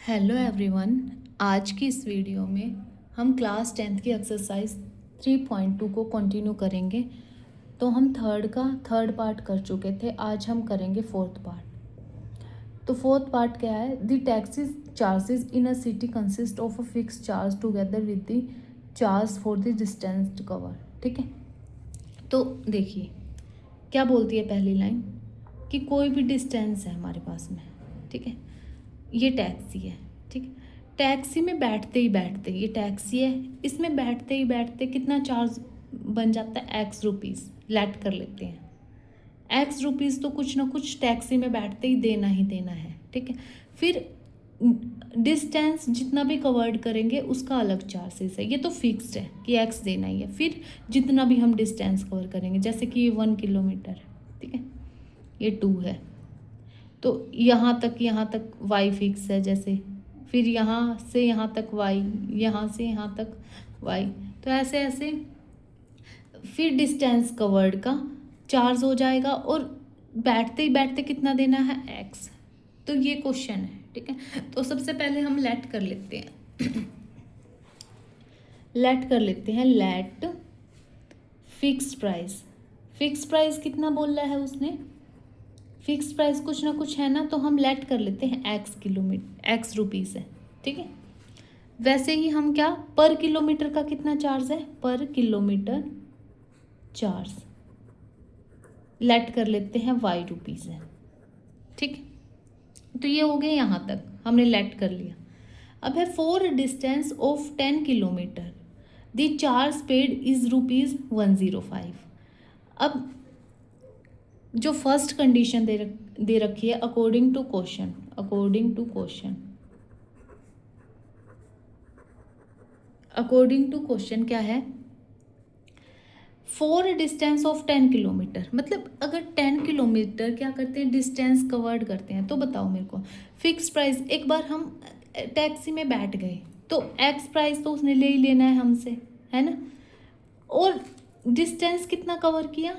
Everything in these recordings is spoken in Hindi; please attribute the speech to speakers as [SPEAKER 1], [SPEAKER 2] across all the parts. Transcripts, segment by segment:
[SPEAKER 1] Hello everyone. आज की इस वीडियो में हम क्लास 10th की एक्सरसाइज 3.2 को कंटिन्यू करेंगे। तो हम थर्ड पार्ट कर चुके थे, आज हम करेंगे फोर्थ पार्ट। तो फोर्थ पार्ट क्या है? The taxi charges in a city consist of a fix charge together with the charge for the distance to cover. ठीक है, तो देखिए क्या बोलती है पहली लाइन कि कोई भी डिस्टेंस है हमारे पास में, ठीक है, ये टैक्सी है, ठीक है। टैक्सी में बैठते ही बैठते, ये टैक्सी है, इसमें बैठते ही बैठते कितना चार्ज बन जाता है? X rupees. लेट कर लेते हैं एक्स रुपीज़, तो कुछ ना कुछ टैक्सी में बैठते ही देना है, ठीक है। फिर डिस्टेंस जितना भी कवर्ड करेंगे उसका अलग चार्जेस है, ये तो फिक्स्ड है कि एक्स देना ही है। फिर जितना भी हम डिस्टेंस कवर करेंगे, जैसे कि ये 1 किलोमीटर है, ठीक है, ये 2 है, तो यहाँ तक y फिक्स है जैसे। फिर यहाँ से यहाँ तक y, यहाँ से यहाँ तक y, तो ऐसे ऐसे फिर डिस्टेंस कवर्ड का चार्ज हो जाएगा और बैठते ही बैठते कितना देना है? x। तो ये क्वेश्चन है, ठीक है। तो सबसे पहले हम लेट कर लेते हैं लेट फिक्स्ड प्राइस कितना बोल रहा है उसने? फिक्स प्राइस कुछ ना कुछ है ना, तो हम लेट कर लेते हैं एक्स रुपीज़ है, ठीक है। वैसे ही हम क्या, पर किलोमीटर का कितना चार्ज है? पर किलोमीटर चार्ज लेट कर लेते हैं वाई रुपीज़ है, ठीक। तो ये हो गए, यहाँ तक हमने लेट कर लिया। अब है for distance of 10 kilometre the charge paid is ₹105। अब जो फर्स्ट कंडीशन दे रखी है अकॉर्डिंग टू क्वेश्चन क्या है? फॉर डिस्टेंस ऑफ 10 किलोमीटर, मतलब अगर 10 किलोमीटर क्या करते हैं? डिस्टेंस कवर्ड करते हैं। तो बताओ मेरे को, फिक्स प्राइस, एक बार हम टैक्सी में बैठ गए तो एक्स प्राइस तो उसने ले ही लेना है हमसे, है ना। और डिस्टेंस कितना कवर किया?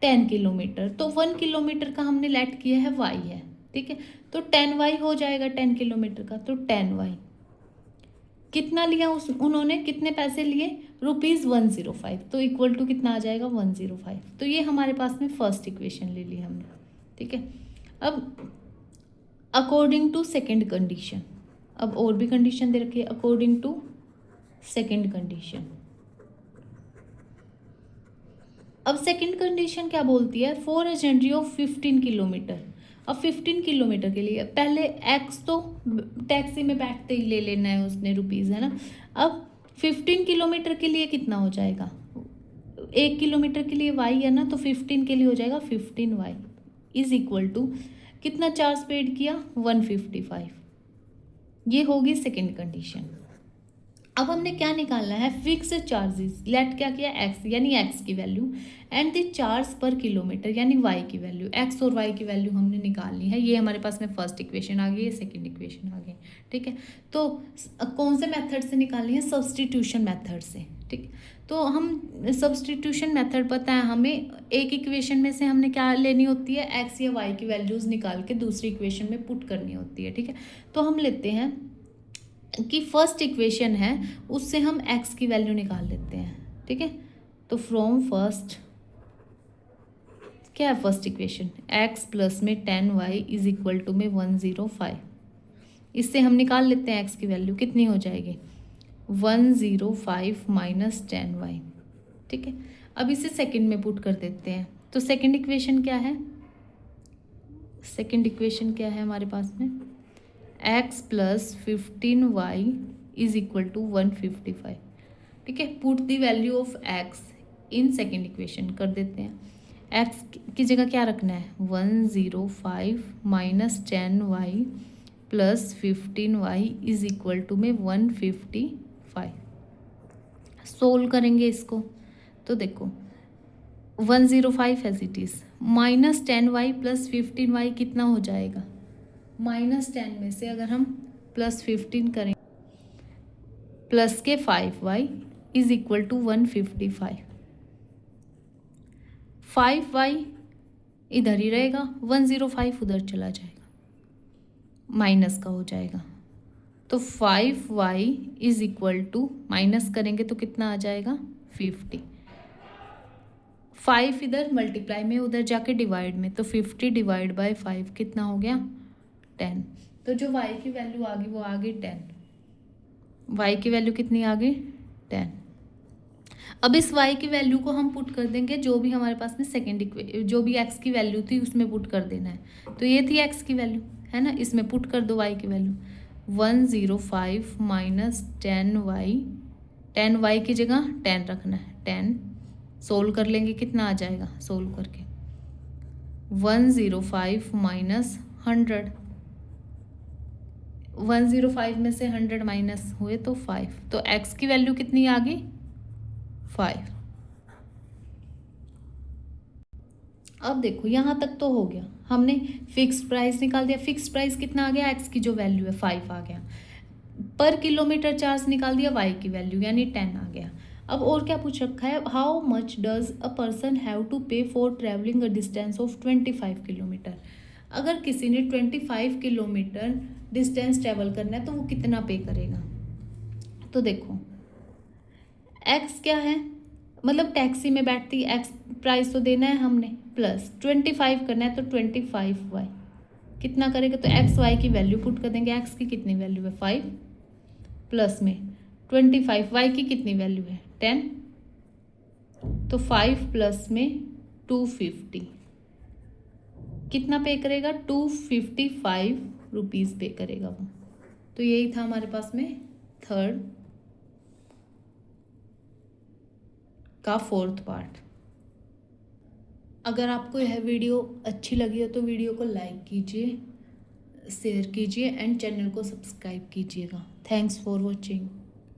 [SPEAKER 1] 10 किलोमीटर, तो 1 किलोमीटर का हमने लेट किया है y है, ठीक है। तो 10y हो जाएगा 10 किलोमीटर का, तो 10y कितना लिया उन्होंने, कितने पैसे लिए? ₹105, तो इक्वल टू कितना आ जाएगा? 105। तो ये हमारे पास में फर्स्ट इक्वेशन ले ली हमने, ठीक है। अब अकॉर्डिंग टू सेकेंड कंडीशन, अब और भी कंडीशन दे रखी है अकॉर्डिंग टू सेकेंड कंडीशन। अब सेकंड कंडीशन क्या बोलती है? For a journey of 15 kilometre. अब 15 किलोमीटर के लिए पहले एक्स तो टैक्सी में बैठते ही ले लेना है उसने रुपीज़, है ना। अब 15 किलोमीटर के लिए कितना हो जाएगा? 1 किलोमीटर के लिए वाई है ना, तो 15 के लिए हो जाएगा 15y इज इक्वल टू कितना चार्ज पेड किया? 155। ये होगी सेकेंड कंडीशन। अब हमने क्या निकालना है? Fix charges. लेट क्या किया? एक्स, यानी एक्स की वैल्यू, एंड द चार्ज पर किलोमीटर यानी वाई की वैल्यू। एक्स और वाई की वैल्यू हमने निकालनी है। ये हमारे पास में फर्स्ट इक्वेशन आ गई, ये सेकंड इक्वेशन आ गई, ठीक है। तो कौन से मेथड से निकालनी है? सब्सटीट्यूशन मेथड से, ठीक। तो हम सब्सटीट्यूशन मेथड पता है हमें, एक इक्वेशन में से हमने क्या लेनी होती है? एक्स या वाई की वैल्यूज़ निकाल के दूसरी इक्वेशन में पुट करनी होती है, ठीक है। तो हम लेते हैं कि फर्स्ट इक्वेशन है उससे हम x की वैल्यू निकाल लेते हैं, ठीक है। तो फ्रॉम फर्स्ट, क्या है फर्स्ट इक्वेशन? x प्लस में 10y इज इक्वल टू में 105। इससे हम निकाल लेते हैं x की वैल्यू, कितनी हो जाएगी? 105 माइनस 10y, ठीक है। अब इसे सेकंड में पुट कर देते हैं। तो सेकंड इक्वेशन क्या है? सेकंड इक्वेशन क्या है हमारे पास में? x plus 15y is equal to 155, ठीक है। Put the value of x in second equation कर देते हैं। x की जगह क्या रखना है? 105 minus 10y plus 15y is equal to में 155। सोल्व करेंगे इसको, तो देखो 105 as it is, minus 10y plus 15y कितना हो जाएगा? -10 में से अगर हम +15 करें, प्लस के 5y is equal to 155। 5y इधर ही रहेगा, 105 उधर चला जाएगा, माइनस का हो जाएगा, तो 5y is equal to, minus करेंगे तो कितना आ जाएगा 50। 5 इधर मल्टीप्लाई में, उधर जाके डिवाइड में, तो 50 डिवाइड बाय 5 कितना हो गया 10। तो जो y की वैल्यू आ गई वो आ गई 10। y की वैल्यू कितनी आ गई 10। अब इस y की वैल्यू को हम पुट कर देंगे जो भी हमारे पास में सेकेंड जो भी x की वैल्यू थी उसमें पुट कर देना है। तो ये थी x की वैल्यू है ना, इसमें पुट कर दो y की वैल्यू। 105 माइनस 10y, 10y की जगह 10 रखना है, 10 सोल्व कर लेंगे कितना आ जाएगा सोल्व करके 105 माइनस 100, 105 में से 100 माइनस हुए तो 5, तो x की वैल्यू कितनी आ गई 5। अब देखो यहाँ तक तो हो गया, हमने फिक्स्ड प्राइस निकाल दिया। फिक्स्ड प्राइस कितना आ गया, x की जो वैल्यू है 5 आ गया। पर किलोमीटर चार्ज निकाल दिया, y की वैल्यू यानी 10 आ गया। अब और क्या पूछ रखा है, how much does a person have to pay for travelling a distance of 25 kilometre. अगर किसी ने 25 किलोमीटर डिस्टेंस ट्रेवल करना है तो वो कितना पे करेगा। तो देखो x क्या है, मतलब टैक्सी में बैठती x प्राइस तो देना है हमने, प्लस 25 करना है तो 25y कितना करेगा, तो एक्स वाई की वैल्यू पुट कर देंगे। x की कितनी वैल्यू है 5, प्लस में 25, y की कितनी वैल्यू है 10, तो 5 प्लस में 250 कितना पे करेगा 255 रुपीज़ पे करेगा वो। तो यही था हमारे पास में थर्ड का फोर्थ पार्ट। अगर आपको यह वीडियो अच्छी लगी हो तो वीडियो को लाइक कीजिए, शेयर कीजिए एंड चैनल को सब्सक्राइब कीजिएगा। Thanks for watching.